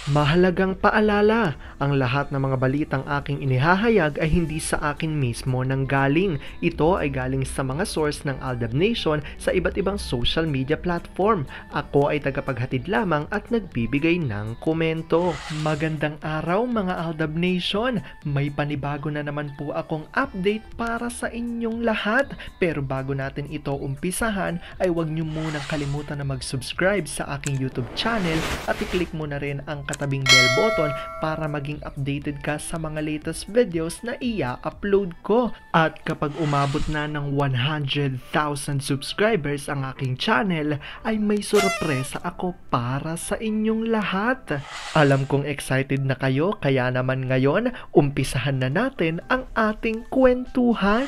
Mahalagang paalala, ang lahat ng mga balitang aking inihahayag ay hindi sa akin mismo nanggaling. Ito ay galing sa mga source ng Aldab Nation sa iba't ibang social media platform. Ako ay tagapaghatid lamang at nagbibigay ng komento. Magandang araw mga Aldab Nation! May panibago na naman po akong update para sa inyong lahat. Pero bago natin ito umpisahan ay huwag niyo munang kalimutan na mag-subscribe sa aking YouTube channel at i-click mo na rin ang katabing bell button para maging updated ka sa mga latest videos na i-upload ko. At kapag umabot na ng 100,000 subscribers ang aking channel, ay may sorpresa ako para sa inyong lahat. Alam kong excited na kayo, kaya naman ngayon, umpisahan na natin ang ating kwentuhan.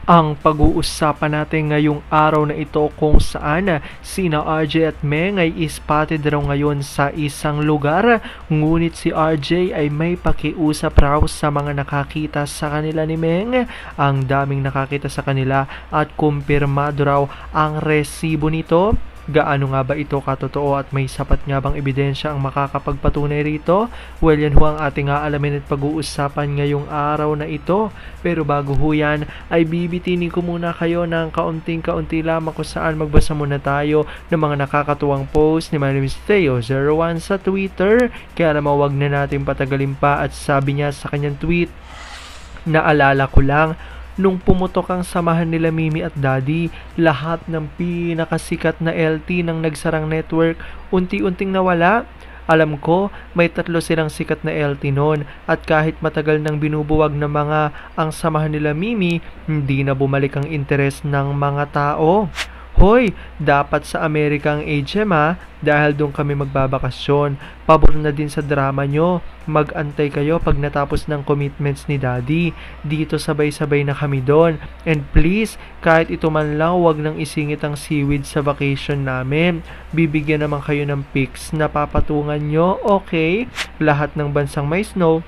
Ang pag-uusapan natin ngayong araw na ito kung saan sina RJ at Meng ay spotted raw ngayon sa isang lugar, ngunit si RJ ay may pakiusap raw sa mga nakakita sa kanila ni Meng. Ang daming nakakita sa kanila at kumpirmado raw ang resibo nito. Gaano nga ba ito katotoo at may sapat nga bang ebidensya ang makakapagpatunay rito? Well, yan ho ang ating aalamin at pag-uusapan ngayong araw na ito. Pero bago ho yan, ay bibitinin ko muna kayo ng kaunting-kaunti lamang kung saan magbasa muna tayo ng mga nakakatuwang post ni Manis Theo01 sa Twitter. Kaya naman wag na natin patagalin pa at sabi niya sa kanyang tweet, "Naalala ko lang, nung pumutok ang samahan nila Mimi at Daddy, lahat ng pinakasikat na LT ng nagsarang network unti-unting nawala. Alam ko, may 3 silang sikat na LT noon at kahit matagal nang binubuwag ng mga ang samahan nila Mimi, hindi na bumalik ang interes ng mga tao. Hoy, dapat sa Amerika ang HM dahil doon kami magbabakasyon. Pabor na din sa drama nyo. Mag-antay kayo pag natapos ng commitments ni Daddy. Dito sabay-sabay na kami doon. And please, kahit ito man lang, wag nang isingit ang seaweed sa vacation namin. Bibigyan naman kayo ng pics na papatungan nyo, okay? Lahat ng bansang may snow,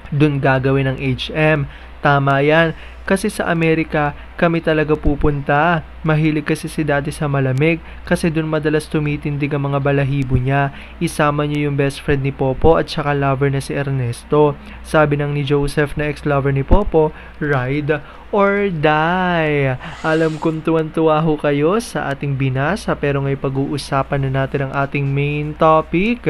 doon gagawin ng HM. Tama yan. Kasi sa Amerika, kami talaga pupunta. Mahilig kasi si Daddy sa malamig kasi doon madalas tumitindig ang mga balahibo niya. Isama niyo yung best friend ni Popo at saka lover na si Ernesto." Sabi ng ni Joseph na ex-lover ni Popo, "Ride or die." Alam kong tuwan-tuwa ho kayo sa ating binasa pero ngayon pag-uusapan na natin ang ating main topic.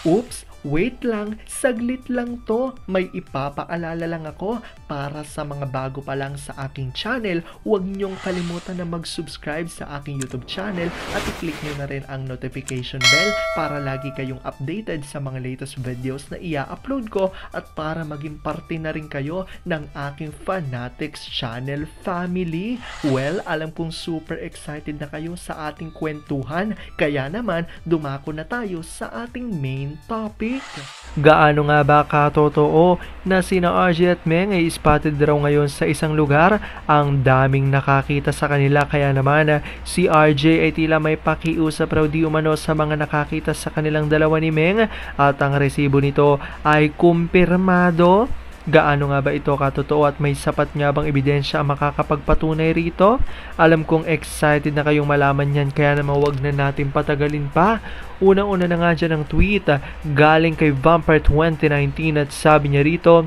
Oops! Wait lang, saglit lang to. May ipapaalala lang ako para sa mga bago pa lang sa aking channel. Huwag niyong kalimutan na mag-subscribe sa aking YouTube channel at i-click niyo na rin ang notification bell para lagi kayong updated sa mga latest videos na i-upload ko at para maging parte na rin kayo ng aking Fanatics channel family. Well, alam kong super excited na kayo sa ating kwentuhan, kaya naman dumako na tayo sa ating main topic. Gaano nga ba katotoo na sina RJ at Meng ay spotted raw ngayon sa isang lugar? Ang daming nakakita sa kanila kaya naman si RJ ay tila may pakiusap raw di umano sa mga nakakita sa kanilang dalawa ni Meng at ang resibo nito ay kumpirmado. Gaano nga ba ito katotoo at may sapat nga bang ebidensya ang makakapagpatunay rito? Alam kong excited na kayong malaman yan kaya naman wag na natin patagalin pa. Unang-una na nga dyan ang tweet galing kay Vampire 2019 at sabi niya rito,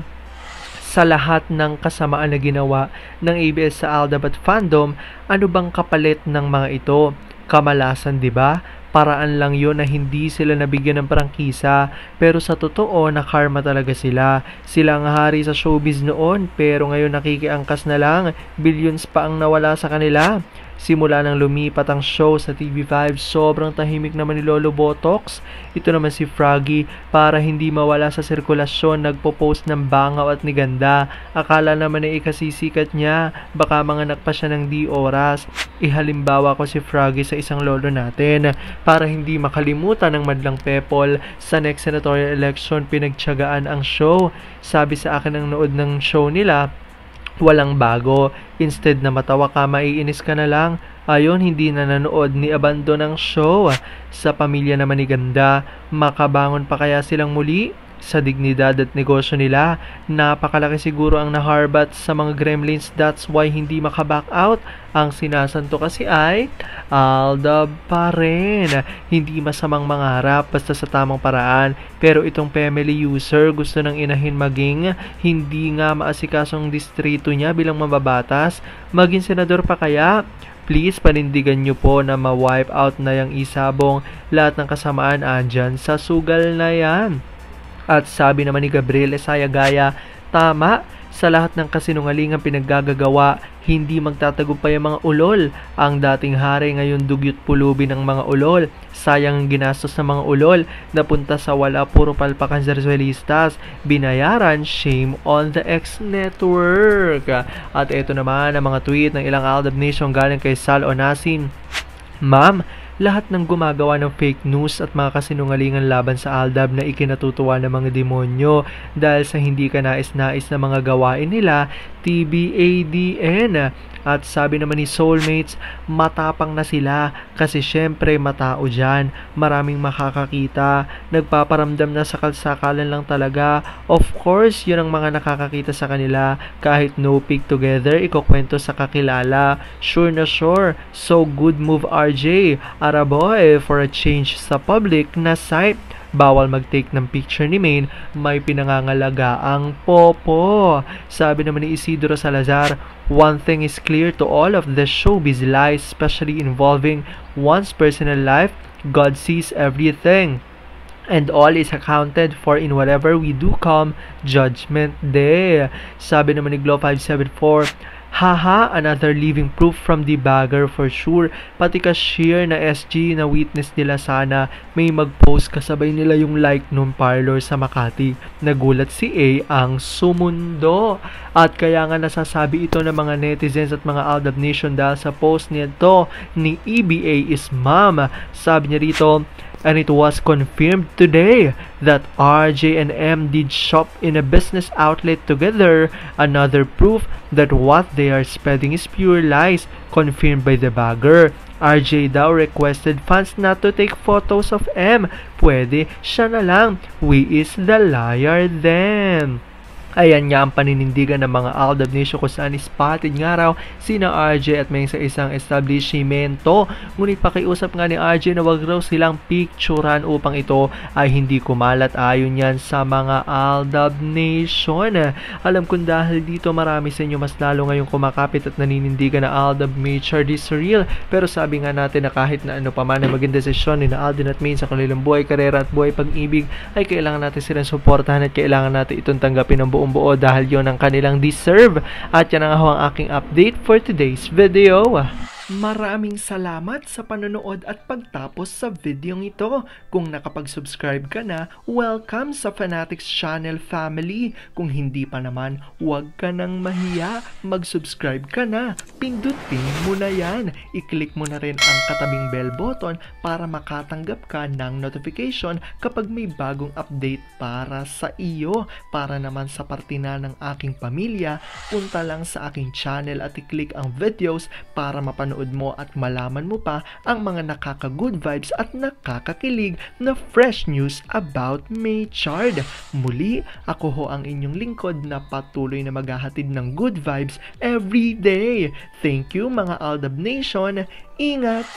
"Sa lahat ng kasamaan na ginawa ng ABS sa Aldab at fandom, ano bang kapalit ng mga ito? Kamalasan, di ba? Paraan lang yon na hindi sila nabigyan ng prangkisa, pero sa totoo na karma talaga sila. Sila ang hari sa showbiz noon pero ngayon nakikiangkas na lang, billions pa ang nawala sa kanila. Simula nang lumipat ang show sa TV5, sobrang tahimik naman ni Lolo Botox. Ito naman si Froggy, para hindi mawala sa sirkulasyon, nagpo-post ng bangaw at niganda. Akala naman na ikasisikat niya, baka manganak pa siya ng di oras. Ihalimbawa ko si Froggy sa isang lolo natin. Para hindi makalimutan ng madlang Pepol, sa next senatorial election pinagtiyagaan ang show. Sabi sa akin ng nood ng show nila, walang bago. Instead na matawa ka, maiinis ka na lang. Ayon, hindi na nanood ni abandon ng show. Sa pamilya naman ni Ganda, makabangon pa kaya silang muli? sa dignidad at negosyo nila. Napakalaki siguro ang naharbat sa mga gremlins, that's why hindi makaback out. Ang sinasanto kasi ay Aldab pa rin. Hindi masamang mangarap basta sa tamang paraan, pero itong family user gusto ng inahin maging hindi nga maasikasong distrito niya bilang mababatas, maging senador pa kaya? Please, panindigan nyo po na ma-wipe out na yung isabong, lahat ng kasamaan andyan sa sugal na yan. At sabi naman ni Gabriel Esayagaya, tama, sa lahat ng kasinungalingang pinaggagawa, hindi magtatagumpay ang mga ulol. Ang dating hari ngayon dugyot pulubi ng mga ulol. Sayang ang ginastos ng mga ulol, napunta sa wala, puro palpakan sa Rizalistas. Binayaran, shame on the X-Network. At ito naman ang mga tweet ng ilang Aldab Nation galing kay Sal Onasin. Ma'am, lahat ng gumagawa ng fake news at mga kasinungalingan laban sa Aldab na ikinatutuwa ng mga demonyo dahil sa hindi ka nais-nais na mga gawain nila, TBADN. At sabi naman ni Soulmates, matapang na sila kasi syempre matao dyan, maraming makakakita, nagpaparamdam na sa kalsakalan lang talaga. Of course, yun ang mga nakakakita sa kanila, kahit no pic together, ikukwento sa kakilala. Sure na sure, so good move RJ, Araboy, for a change sa public na site. Bawal mag-take ng picture ni Maine, may pinangangalaga ang popo. Sabi naman ni Isidro Salazar, one thing is clear to all of the showbiz lies, especially involving one's personal life, God sees everything. And all is accounted for in whatever we do come Judgment Day. Sabi naman ni Glow 574, haha, another living proof from the bagger for sure. Pati cashier na SG na witness nila, sana may mag-post kasabay nila yung like nung parlor sa Makati. Nagulat si A ang sumundo. At kaya nga nasasabi ito ng mga netizens at mga Aldab Nation dahil sa post nito ni EBA is ma'am. Sabi niya rito, and it was confirmed today that RJ and M did shop in a business outlet together. Another proof that what they are spreading is pure lies, confirmed by the bagger. RJ daw requested fans not to take photos of M. Pwede siya na lang. We is the liar then. Ayan nga ang paninindigan ng mga Aldab Nation kung saan spotted nga raw sina RJ at may isang establishmento. Ngunit pakiusap nga ni RJ na wag raw silang picturean upang ito ay hindi kumalat, ayon yan sa mga Aldab Nation. Alam kong dahil dito marami sa inyo mas lalo ngayong kumakapit at naninindigan na Aldab Mature this real. Pero sabi nga natin na kahit na ano pa man ang maging desisyon ni na Aldin at Maine sa kanilang buhay, karera at buhay pag-ibig, ay kailangan natin silang suportahan at kailangan natin itong tanggapin ng buong buo dahil yon ang kanilang deserve. At yan ang aking update for today's video. Maraming salamat sa panonood at pagtapos sa videong ito. Kung nakapag-subscribe ka na, welcome sa Fanatics Channel family. Kung hindi pa naman, huwag ka nang mahiya. Mag-subscribe ka na. Pindutin mo na yan. I-click mo na rin ang katabing bell button para makatanggap ka ng notification kapag may bagong update para sa iyo. Para naman sa parte na ng aking pamilya, punta lang sa aking channel at i-click ang videos para mapanood mo at malaman mo pa ang mga nakaka-good vibes at nakakakilig na fresh news about Maychard. Muli, ako ho ang inyong lingkod na patuloy na maghahatid ng good vibes every day. Thank you mga Aldab Nation. Ingat!